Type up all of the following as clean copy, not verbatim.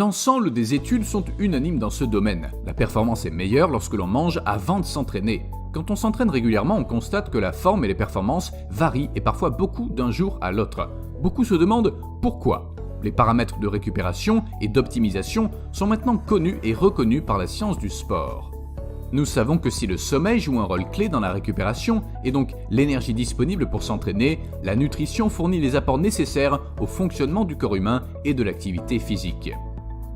L'ensemble des études sont unanimes dans ce domaine. La performance est meilleure lorsque l'on mange avant de s'entraîner. Quand on s'entraîne régulièrement, on constate que la forme et les performances varient et parfois beaucoup d'un jour à l'autre. Beaucoup se demandent pourquoi. Les paramètres de récupération et d'optimisation sont maintenant connus et reconnus par la science du sport. Nous savons que si le sommeil joue un rôle clé dans la récupération et donc l'énergie disponible pour s'entraîner, la nutrition fournit les apports nécessaires au fonctionnement du corps humain et de l'activité physique.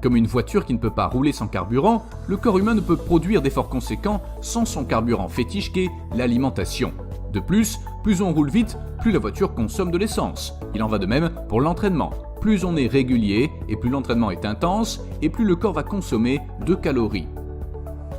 Comme une voiture qui ne peut pas rouler sans carburant, le corps humain ne peut produire d'efforts conséquents sans son carburant fétiche qu'est l'alimentation. De plus on roule vite, plus la voiture consomme de l'essence. Il en va de même pour l'entraînement. Plus on est régulier et plus l'entraînement est intense et plus le corps va consommer de calories.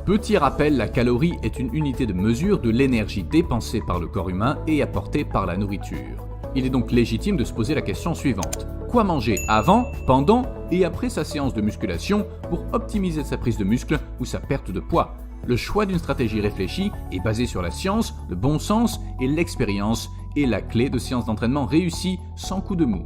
Petit rappel, la calorie est une unité de mesure de l'énergie dépensée par le corps humain et apportée par la nourriture. Il est donc légitime de se poser la question suivante. Quoi manger avant, pendant et après sa séance de musculation pour optimiser sa prise de muscle ou sa perte de poids? Le choix d'une stratégie réfléchie est basé sur la science, le bon sens et l'expérience est la clé de séances d'entraînement réussies sans coup de mou.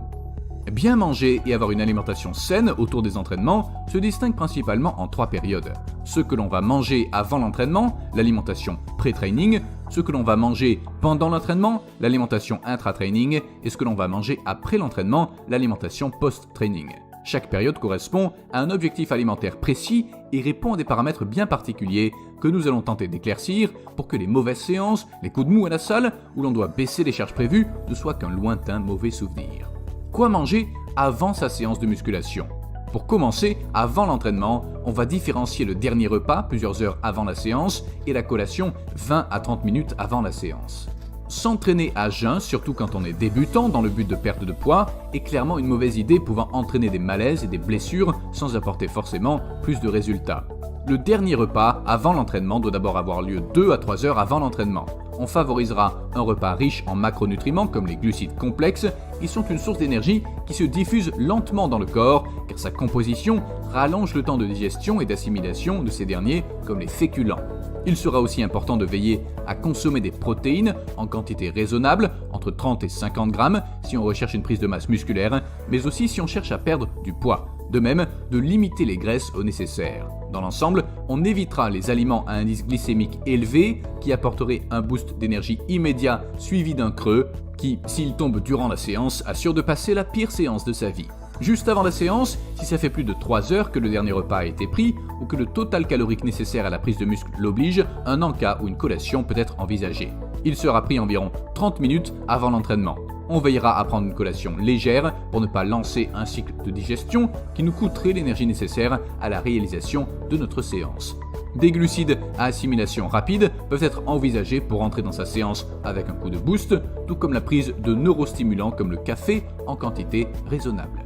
Bien manger et avoir une alimentation saine autour des entraînements se distingue principalement en 3 périodes. Ce que l'on va manger avant l'entraînement, l'alimentation pré-training, ce que l'on va manger pendant l'entraînement, l'alimentation intra-training, et ce que l'on va manger après l'entraînement, l'alimentation post-training. Chaque période correspond à un objectif alimentaire précis et répond à des paramètres bien particuliers que nous allons tenter d'éclaircir pour que les mauvaises séances, les coups de mou à la salle, où l'on doit baisser les charges prévues, ne soient qu'un lointain mauvais souvenir. Quoi manger avant sa séance de musculation? Pour commencer, avant l'entraînement, on va différencier le dernier repas plusieurs heures avant la séance et la collation 20 à 30 minutes avant la séance. S'entraîner à jeun, surtout quand on est débutant dans le but de perte de poids, est clairement une mauvaise idée pouvant entraîner des malaises et des blessures sans apporter forcément plus de résultats. Le dernier repas avant l'entraînement doit d'abord avoir lieu 2 à 3 heures avant l'entraînement. On favorisera un repas riche en macronutriments comme les glucides complexes. Ils sont une source d'énergie qui se diffuse lentement dans le corps car sa composition rallonge le temps de digestion et d'assimilation de ces derniers comme les féculents. Il sera aussi important de veiller à consommer des protéines en quantité raisonnable, entre 30 et 50 grammes si on recherche une prise de masse musculaire, mais aussi si on cherche à perdre du poids. De même, de limiter les graisses au nécessaire. Dans l'ensemble, on évitera les aliments à indice glycémique élevé qui apporteraient un boost d'énergie immédiat suivi d'un creux qui, s'il tombe durant la séance, assure de passer la pire séance de sa vie. Juste avant la séance, si ça fait plus de 3 heures que le dernier repas a été pris ou que le total calorique nécessaire à la prise de muscle l'oblige, un encas ou une collation peut être envisagé. Il sera pris environ 30 minutes avant l'entraînement. On veillera à prendre une collation légère pour ne pas lancer un cycle de digestion qui nous coûterait l'énergie nécessaire à la réalisation de notre séance. Des glucides à assimilation rapide peuvent être envisagés pour entrer dans sa séance avec un coup de boost, tout comme la prise de neurostimulants comme le café en quantité raisonnable.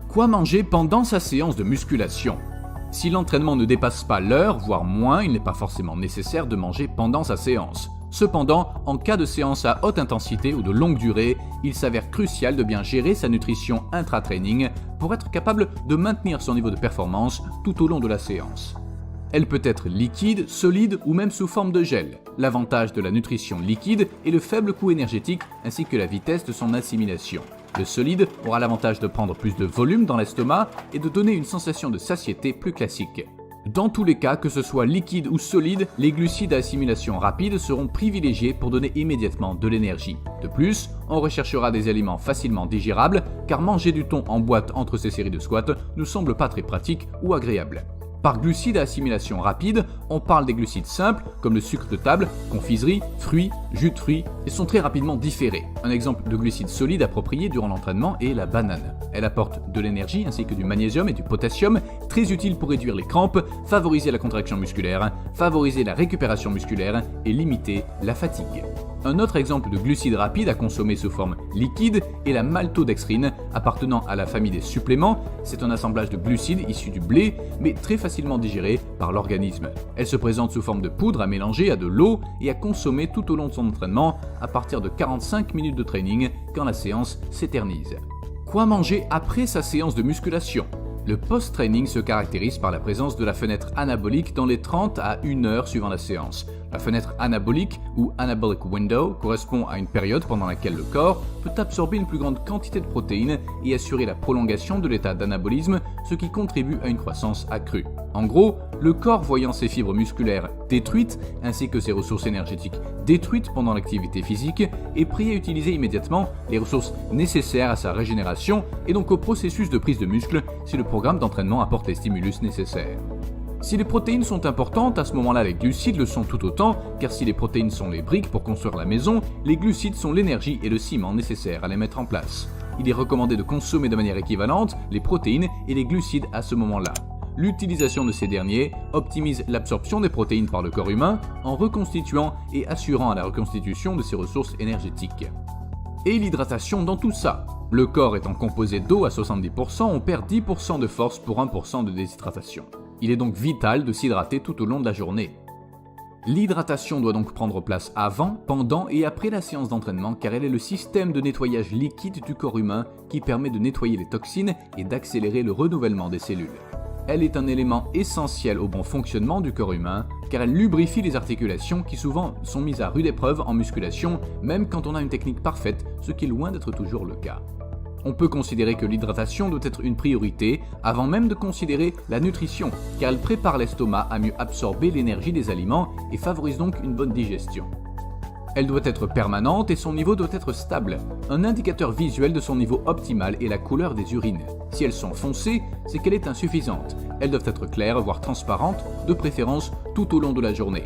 Quoi manger pendant sa séance de musculation? Si l'entraînement ne dépasse pas l'heure, voire moins, il n'est pas forcément nécessaire de manger pendant sa séance. Cependant, en cas de séance à haute intensité ou de longue durée, il s'avère crucial de bien gérer sa nutrition intra-training pour être capable de maintenir son niveau de performance tout au long de la séance. Elle peut être liquide, solide ou même sous forme de gel. L'avantage de la nutrition liquide est le faible coût énergétique ainsi que la vitesse de son assimilation. Le solide aura l'avantage de prendre plus de volume dans l'estomac et de donner une sensation de satiété plus classique. Dans tous les cas, que ce soit liquide ou solide, les glucides à assimilation rapide seront privilégiés pour donner immédiatement de l'énergie. De plus, on recherchera des aliments facilement digérables car manger du thon en boîte entre ces séries de squats ne semble pas très pratique ou agréable. Par glucides à assimilation rapide, on parle des glucides simples comme le sucre de table, confiserie, fruits, jus de fruits et sont très rapidement différés. Un exemple de glucides solides appropriés durant l'entraînement est la banane. Elle apporte de l'énergie ainsi que du magnésium et du potassium, très utiles pour réduire les crampes, favoriser la contraction musculaire, favoriser la récupération musculaire et limiter la fatigue. Un autre exemple de glucides rapides à consommer sous forme liquide est la maltodextrine, appartenant à la famille des suppléments. C'est un assemblage de glucides issus du blé, mais très facilement digéré par l'organisme. Elle se présente sous forme de poudre à mélanger à de l'eau et à consommer tout au long de son entraînement à partir de 45 minutes de training quand la séance s'éternise. Quoi manger après sa séance de musculation? Le post-training se caractérise par la présence de la fenêtre anabolique dans les 30 à 1 heure suivant la séance. La fenêtre anabolique ou anabolic window correspond à une période pendant laquelle le corps peut absorber une plus grande quantité de protéines et assurer la prolongation de l'état d'anabolisme, ce qui contribue à une croissance accrue. En gros, le corps voyant ses fibres musculaires détruites ainsi que ses ressources énergétiques détruites pendant l'activité physique est prêt à utiliser immédiatement les ressources nécessaires à sa régénération et donc au processus de prise de muscle si le programme d'entraînement apporte les stimulus nécessaires. Si les protéines sont importantes, à ce moment-là les glucides le sont tout autant, car si les protéines sont les briques pour construire la maison, les glucides sont l'énergie et le ciment nécessaires à les mettre en place. Il est recommandé de consommer de manière équivalente les protéines et les glucides à ce moment-là. L'utilisation de ces derniers optimise l'absorption des protéines par le corps humain en reconstituant et assurant la reconstitution de ses ressources énergétiques. Et l'hydratation dans tout ça. Le corps étant composé d'eau à 70%, on perd 10% de force pour 1% de déshydratation. Il est donc vital de s'hydrater tout au long de la journée. L'hydratation doit donc prendre place avant, pendant et après la séance d'entraînement car elle est le système de nettoyage liquide du corps humain qui permet de nettoyer les toxines et d'accélérer le renouvellement des cellules. Elle est un élément essentiel au bon fonctionnement du corps humain car elle lubrifie les articulations qui souvent sont mises à rude épreuve en musculation même quand on a une technique parfaite, ce qui est loin d'être toujours le cas. On peut considérer que l'hydratation doit être une priorité avant même de considérer la nutrition, car elle prépare l'estomac à mieux absorber l'énergie des aliments et favorise donc une bonne digestion. Elle doit être permanente et son niveau doit être stable. Un indicateur visuel de son niveau optimal est la couleur des urines. Si elles sont foncées, c'est qu'elle est insuffisante. Elles doivent être claires, voire transparentes, de préférence tout au long de la journée.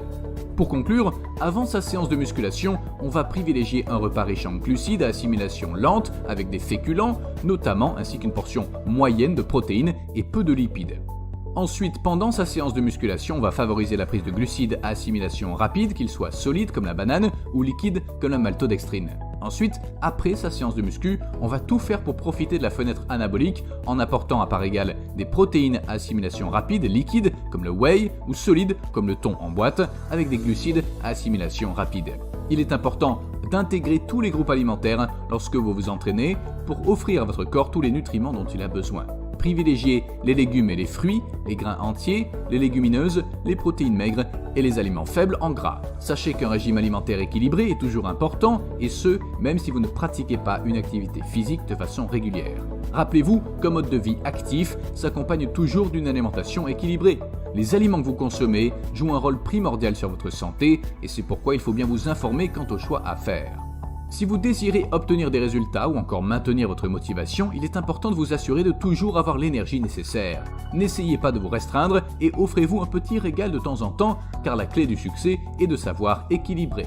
Pour conclure, avant sa séance de musculation, on va privilégier un repas riche en glucides à assimilation lente avec des féculents, notamment, ainsi qu'une portion moyenne de protéines et peu de lipides. Ensuite, pendant sa séance de musculation, on va favoriser la prise de glucides à assimilation rapide, qu'ils soient solides comme la banane ou liquides comme la maltodextrine. Ensuite, après sa séance de muscu, on va tout faire pour profiter de la fenêtre anabolique en apportant à part égale des protéines à assimilation rapide liquides comme le whey ou solides comme le thon en boîte avec des glucides à assimilation rapide. Il est important d'intégrer tous les groupes alimentaires lorsque vous vous entraînez pour offrir à votre corps tous les nutriments dont il a besoin. Privilégiez les légumes et les fruits, les grains entiers, les légumineuses, les protéines maigres et les aliments faibles en gras. Sachez qu'un régime alimentaire équilibré est toujours important, et ce, même si vous ne pratiquez pas une activité physique de façon régulière. Rappelez-vous qu'un mode de vie actif s'accompagne toujours d'une alimentation équilibrée. Les aliments que vous consommez jouent un rôle primordial sur votre santé, et c'est pourquoi il faut bien vous informer quant aux choix à faire. Si vous désirez obtenir des résultats ou encore maintenir votre motivation, il est important de vous assurer de toujours avoir l'énergie nécessaire. N'essayez pas de vous restreindre et offrez-vous un petit régal de temps en temps, car la clé du succès est de savoir équilibrer.